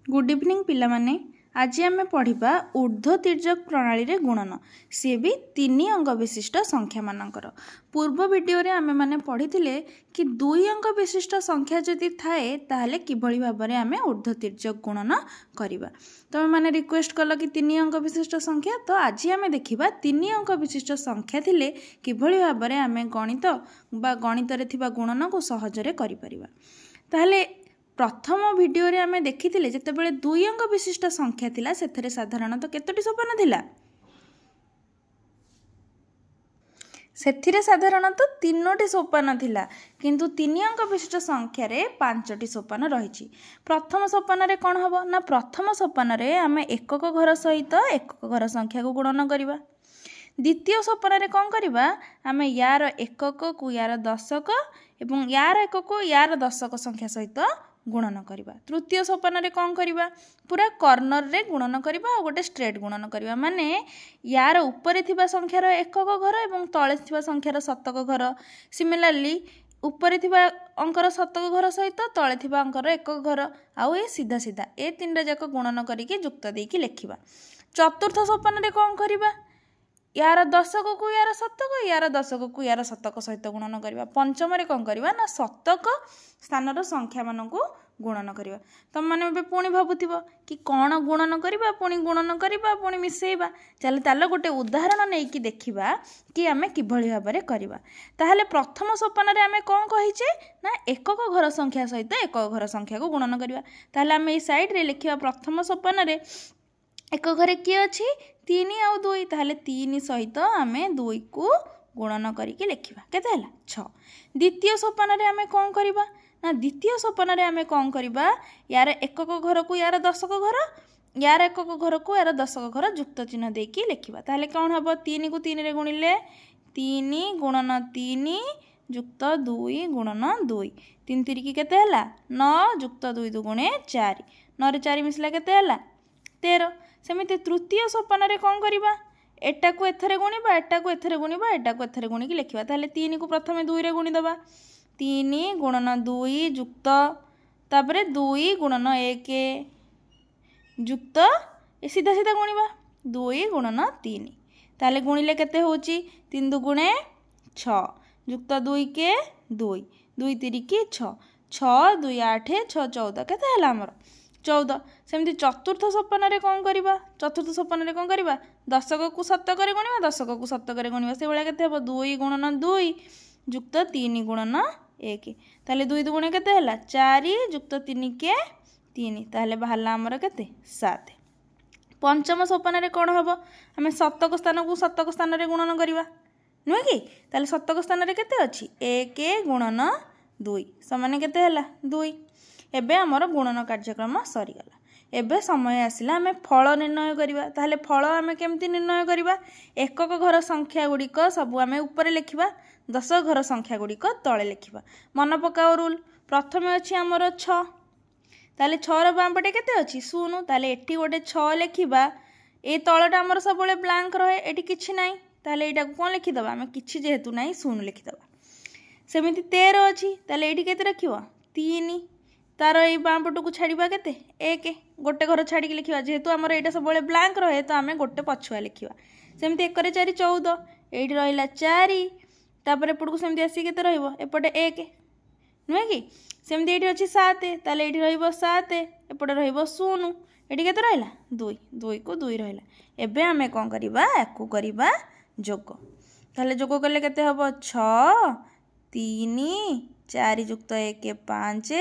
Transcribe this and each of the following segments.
Good evening पिला माने आज आम पढ़ा ऊर्ध्व तिर्यक प्रणाली रे गुणन सी भी 3 अंक विशिष्ट संख्या मानकर पूर्व वीडियो रे आमे माने पढ़ी कि 2 अंक विशिष्ट संख्या जदि थाए ताहले किभली भाबरे आमे ऊर्ध्व तिर्यक गुणन करिबा। तमे माने रिक्वेस्ट कल कि 3 अंक विशिष्ट संख्या, तो आज आमे देखिबा 3 अंक विशिष्ट संख्या थिले किभली भाबरे आमे गणित बा गणित रे थिबा गुणन को सहजरे करि परिबा। ताहले प्रथम वीडियो रे आमे देखिथिले जेतेबेले 2 अंक विशिष्ट संख्या थिला सेथरे साधारणतः केतोटी सोपान थिला, सेथिरे साधारणतः 3टी सोपान थिला, किंतु 3 अंक विशिष्ट संख्या रे 5टी सोपान रहिछि। प्रथम सोपान रे कोन हबो ना, प्रथम सोपान रे आमे एकक घर सहित एकक घर संख्या को गुणन करिबा। द्वितीय सोपान रे कोन करिबा, आमे यार एकक को यार दशक एवं यार एकक यार दशक संख्या सहित गुणन करिबा। तृतीय सोपान रे कोन करिबा, पूरा कॉर्नर रे गुणन करिबा और गोटे स्ट्रेट गुणन करिबा, माने यार ऊपर थिबा संख्यार एकक घर एवं तळे थिबा संख्यार शतक घर, सिमिलरली ऊपर थिबा अंकर शतक घर सहित तळे थिबा अंकर एकक घर आउ ए सीधा सीधा ए तीनटा जाक गुणन करिके युक्त देकी लिखिबा। चतुर्थ सोपान रे कोन करिबा, यार दशक को यार शतक, यार दशक को यार शतक सहित गुणन करिबा। पंचम रे कोन करिबा ना, शतक स्थानर संख्या मानकु गुणन करिबा। तम माने बे पुणी भाबुथिबो कि कोन गुणन करिबा, पुणी गुणन करिबा, पुणी मिसेइबा। चल तालो गोटे उदाहरण नै कि देखिबा कि आमे किभली भाबरे करिबा। ताहले प्रथम सोपान रे आमे कोन कहिचे ना, एकक घर संख्या सहित एकक घर संख्या को गुणन करिबा। ताहले आमे ए साइड रे लिखिबा प्रथम सोपान रे एक घरे किए अच्छी 3 आउ 2, ताहले 3 सहित आमे 2 को गुणन करिके लिखिबा, केते हला 6। द्वितीय सोपान रे आमे कोन करिबा ना, द्वितीय सोपान रे आमे कोन करिबा, यार एकक घर को यार दशक घर, यार एकक घर को यार दशक घर युक्त चिन्ह देकी लिखिबा। ताहले कोन हबो, 3 को 3 रे गुणिले 3 गुणन 3 युक्त 2 गुणन 2, 3 3 की केते हला 9 युक्त 2 2 गुणे 4, 9 रे 4 मिसला केते हला 13। सेमिति तृतीय सोपान रे कोन करिबा, एटा को एथरे गुणिबा, एटा को एथरे गुणिबा, एटा को एथरे गुणिकी लिखिबा। ताहले 3 को प्रथमे 2 रे गुणि दबा, 3 गुणन 2 युक्त तापरे 2 गुणन 1 युक्त ए सीधा सीधा गुणिबा 2 गुणन 3। ताहले गुणिले केते होची 3 2 गुणे 6 युक्त 2 के 2 2 3 की 6 6 2 8 6 14 केते हला हमर 14। सेमती चतुर्थ सोपान रे कोन करिबा, चतुर्थ सोपान रे कोन करिबा, दशक को शतक रे गुणिबा, दशक को शतक रे गुणिबा, से बेला केते हबो 2 गुणन 2 युक्त 3 गुणन 1। ताहले 2 2 गुणे केते हला 4 युक्त 3 के 3, ताहले बाहरला हमर केते 7। पंचम सोपान रे कोन हबो, हमें शतक स्थान रे गुणन करिबा नुहे कि। ताहले शतक स्थान रे केते अछि 1 गुणन 2 समान केते हला 2। एबे हमर गुणन कार्यक्रम सरीगला। एबे समय आसिला आमे फल निर्णय करिबा। ताहले फल आमे केमती निर्णय करिबा, एकक घर संख्या गुड़िक सबु आमे ऊपर लिखिबा, दशक घर संख्या गुड़िक तळे लिखिबा। मन पकाओ रूल, प्रथमे अछि हमर 6, ताहले 6 रो बाम पटे केते अछि 0, ताहले एठी गोटे 6 लिखिबा, ए तळटा हमर सबले ब्लैंक रहे, एठी किछि नाही, ताहले एटा कोन लिखि दबा, आमे किछि जेहेतु नाही 0 लिखि दबा। सेमिति 13 अछि, ताहले एठी केते रखिबा 3, तार ए बाम पटु को छाड़िबा केते 1, गोटे घर छाड़ी के लिखिबा, जेहेतु हमर एटा सबले ब्लैंक रहे तो आमे गोटे पछुआ लिखिबा। सेमिति 1 रे 4 14, एठी रहिला 4, तापर एपट को सेमिति आसी केते रहइबो एपटे 1 नुहे कि। सेमिति एठी अछि 7, ताले एठी रहइबो 7, एपटे रहइबो 0, एठी केते रहइला 2 2 को 2 रहइला। एबे आमे कोन करिबा, याकू करिबा जोग। ताले जोग करले केते हबो 6 3 4 युक्त 1 5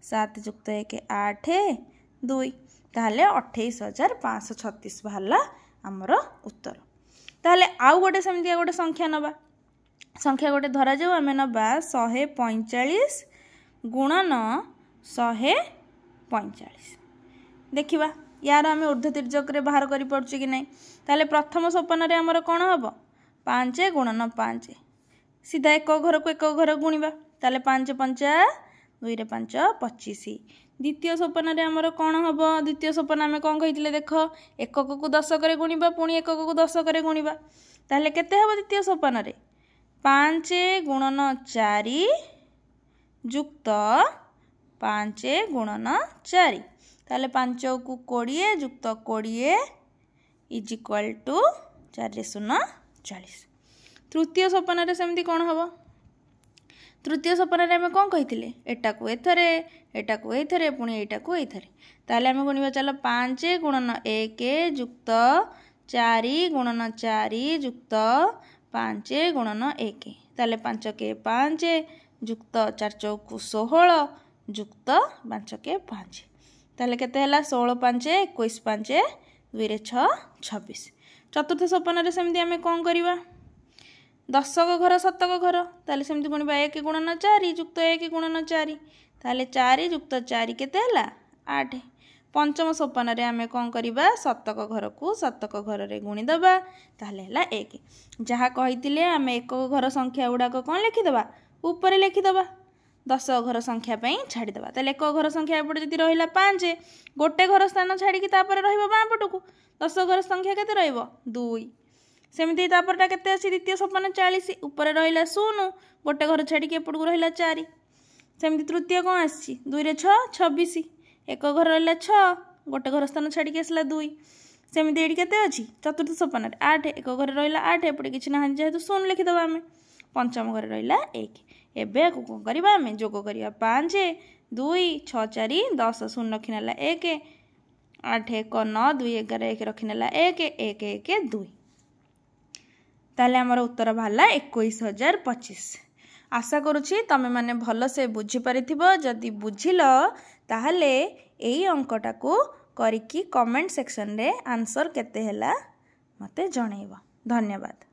7 युक्त 1 8 2, ताहले 28536 बाहरला हमर उत्तर। ताहले आउ गोटे सेमती गोटे संख्या नबा, संख्या गोटे धरा जाऊ आमे नबा 145 गुणन 145। देखिबा यार आमे ऊर्ध्व तिर्यक रे बाहर करि पड़छु कि नै। ताहले प्रथम सोपान रे हमर कोन हबो 5 गुणन 5, सीधा एक घर को एक घर गुणिबा, ताहले 5 5 2 रे 5 25। द्वितीय सोपान रे हमर कोन हबो, द्वितीय सोपान आमे कोन कहितले देख, एकक को दशक रे गुणिबा, पुणी एकक को दशक रे गुणिबा, ताहले केते हबो द्वितीय सोपान रे 5 गुणन 4 युक्त 5 गुणन 4, ताले 5 को 20 जुक्त 20 इज इक्वाल टू 4 शून्य 40। तृतीय सोपान सेमती कौन हम तृतीय सोपान आम कौन कही एटा को एथरे एटा को एथरे पुणी एटा को एथरे ताले आम गुणवा चल 5 गुणन 1 जुक्त 4 गुणन 4 जुक्त 5 गुणन 1 ताले 5 के 5 जुक्त 4 चौकु 16 जुक्त 5 के 5 ताले केते हला 16 5 21 5 2 रे 6 26। चतुर्थ सोपान सेमती आम कौन करवा 10 घर 7 घर ताले सेमती गुणवा 1 गुणन 4 जुक्त 1 गुणन 4 ताले 4 जुक्त 4 केते हला 8। पंचम सोपान आम कौन करवा 7 घर को 7 घर रे गुणीदबा ताले हला 1 जहाँ कही आम एक घर संख्या गुड़ाक कौन लिखिदबा ऊपर लिखिदबा 10 घर संख्या छाड़ीदबा ताले एक घर संख्या एपटे जदि रहिला 5 गोटे घर स्थान छाड़ी तापर रहिबो बाँ पटकू 10 घर संख्या केते रहिबो 2 सेमती तापरटा केते अछि द्वितीय सोपान 40 ऊपर रहिला 0 गोटे घर छाड़ी एपटकू रहिला 4 सेमती तृतीय कौन आछि 2 रे 6 26 एक घर रहिला 6 गोटे घर स्थान छाड़ी आसला 2 सेमती एटी केते अछि चतुर्थ सोपान 8 एक घर रहिला 8 एपटे किछि ना जेहेतु 0 लिखिदबा आमे पंचम घर रहिला 1 एबे को कौन करबा आमे जोग करिया 5 2 6 4 10 0 रखिनेला 1 8 1 9 2 11 1 रखिनेला 1 1 1 2 ताले हमर उत्तर बाहला 21,025। आशा करुछि तमे माने भल से बुझी परिथिबो जदि बुझिल ताहले एई अंकटा को करिकी कमेंट सेक्शन रे आंसर केते हैला मते जणैबो। धन्यवाद।